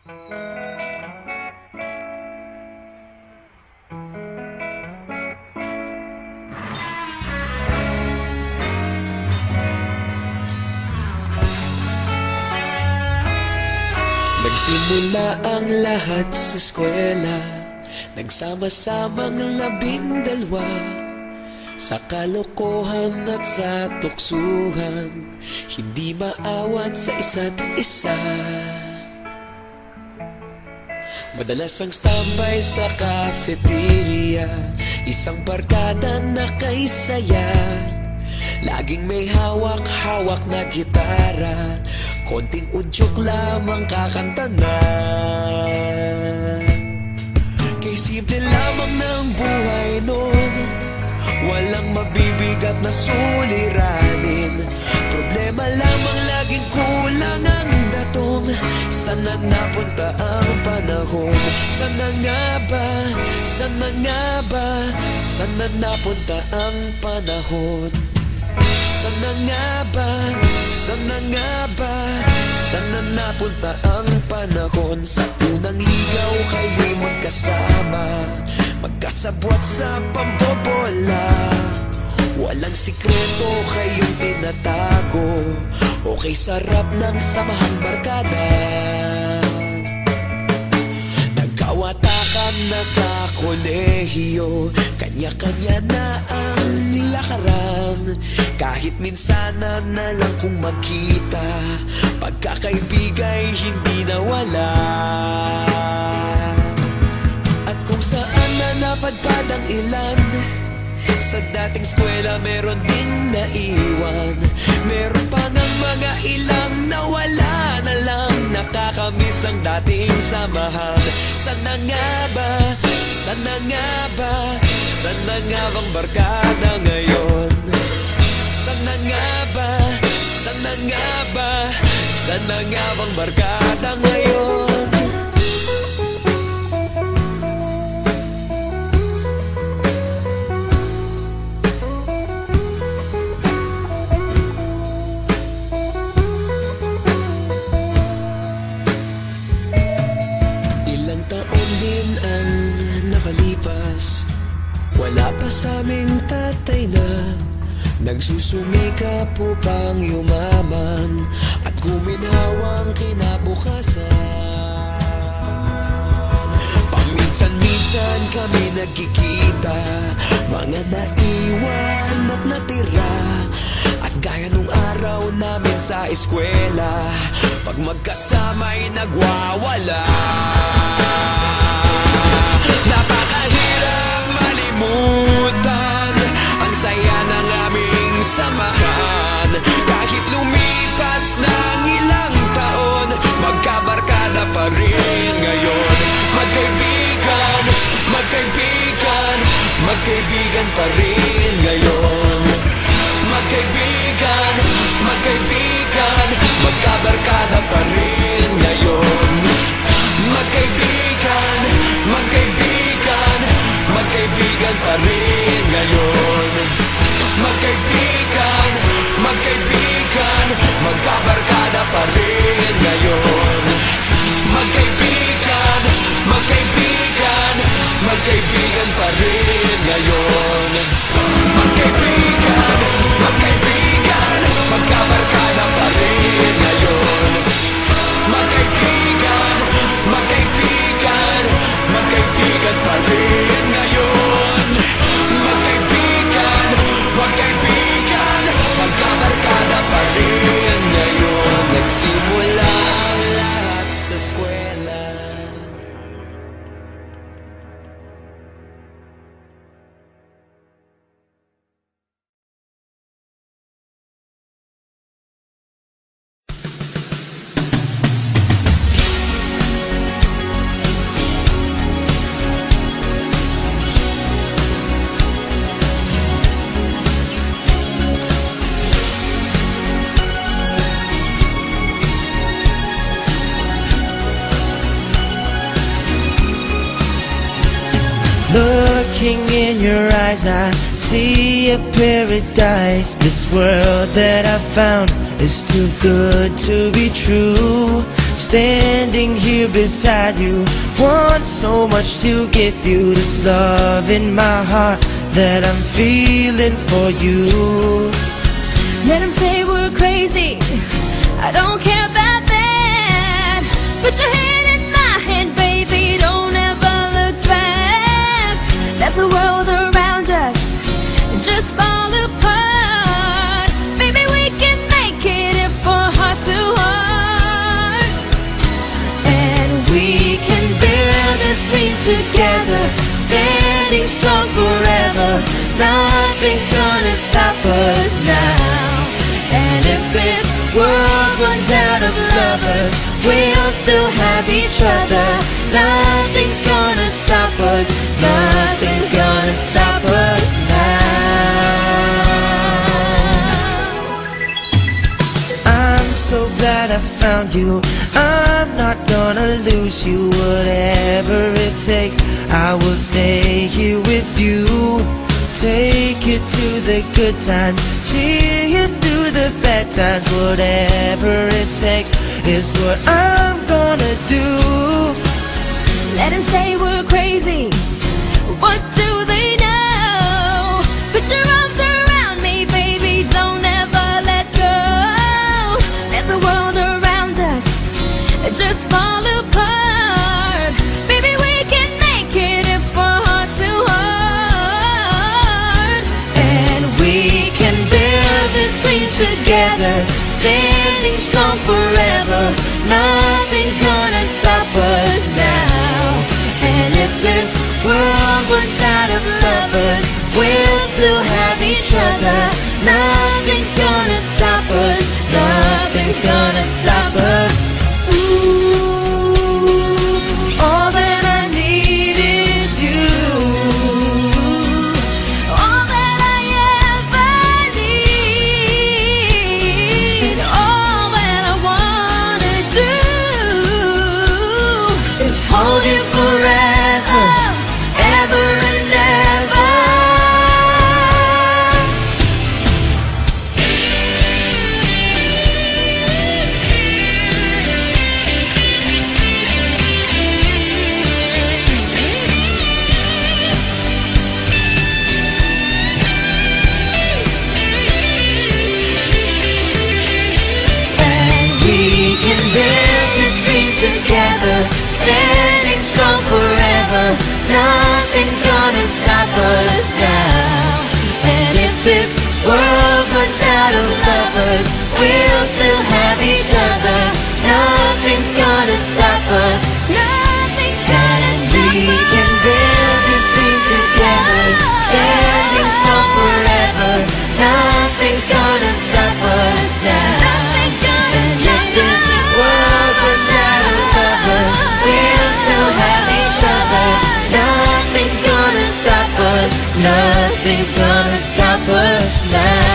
Nagsimula ang lahat sa eskwela, nagsama-samang 12, sa kalokohan at sa tuksuhan, hindi maawat sa isa't isa. Madalas ang standby sa cafeteria, isang barkada na kay saya. Laging may hawak-hawak na gitara, konting udyok lamang kakanta na. Kay simple lamang ng buhay noon, walang mabibigat na suliranin. Problema lamang laging kulang ang datong. Sana napunta ang panahon? Sana nga ba? Sana nga ba? Sana napunta ang panahon? Sana nga ba? Sana nga ba? Sana napunta ang panahon? Sa unang ligaw kayo'y magkasama, magkasabwat sa pambobola. Walang sikreto kayong tinatago, okay sarap ng samahang barkada. Nagkawatakan na sa kolehiyo, kanya-kanya na ang lakaran. Kahit minsanan na lang kung magkita, pagkakaibigay hindi nawala. At kung saan na napadpad ang ilan, sa dating eskwela meron ding naiwan. Meron pa ng mga ilang nawala na lang, nakakamiss ang dating samahan. Sana nga ba? Sana nga ba? Sana nga bang barkada ngayon? Sana nga ba? Sana nga ba? Sana nga bang barkada ngayon? Ilang taon din ang nakalipas, wala pa sa aming tatay na nagsusumikap upang yumaman at guminhawang kinabukasan. Paminsan-minsan kami nagkikita, mga naiwan at natira. At gaya nung araw namin sa eskwela, pag magkasama'y nagwawala. Napakahirap malimutan ang saya ng aming samahan. Kahit lumipas ng ilang taon, magkabarkada pa rin ngayon. Magkaibigan, magkaibigan, magkaibigan pa rin ngayon. Magkaibigan, magkaibigan, magkabarkada pa rin ngayon. Magkaibigan, magkaibigan, magkaibigan pa rin ngayon. Magkaibigan, magkaibigan, magkabarkada pa rin ngayon. Magkaibigan, magkaibigan, magkaibigan pa rin ngayon. Magkaibigan, magkaibigan, magkabarkada pa rin ngayon. Magkaibigan, magkaibigan, magkaibigan pa rin ngayon. Magkaibigan, magkaibigan, magkabarkada pa rin ngayon. Nagsimula ang lahat sa eskwela. Looking in your eyes, I see a paradise. This world that I found is too good to be true. standing here beside you. Want so much to give you, this love in my heart that I'm feeling for you. Let them say we're crazy, I don't care about that. Put your hand in my hand, baby, don't ever look back. Let the world around us just fall apart. Baby, we can make it if we're heart to heart. And we can build this dream together, standing strong forever. Nothing's gonna stop us now. And if this world runs out of lovers, we'll still have each other. Nothing's gonna stop us, nothing's gonna stop us now. I'm so glad I found you, I'm not gonna lose you. Whatever it takes, I will stay here with you. Take you to the good times, see you through the bad times. Whatever it takes is what I'm gonna do. Let them say we're crazy, what do they know? Put your arms around me, baby, don't ever let go. Let the world around us just fall apart. Baby, we can make it if we're heart to heart. And we can build this dream together, standing strong forever. Nothing's gonna stop us now. And if this world runs out of lovers, we'll still have each other. Nothing's gonna stop us, nothing's gonna stop us. Ooh, all that I need is you. All that I ever need, all that I wanna do Is hold you forever, ever and ever. And we can build this dream together, standing strong forever. Nothing's gonna stop us now. And if this world runs out of lovers, we'll still have each other. Nothing's gonna stop us, nothing's gonna and stop we us. can build this dream together, standing strong forever. Nothing's gonna stop us now. Nothing's gonna And if stop this us. world runs out of lovers, we'll still have each other. Nothing's gonna stop us, nothing's gonna stop us now.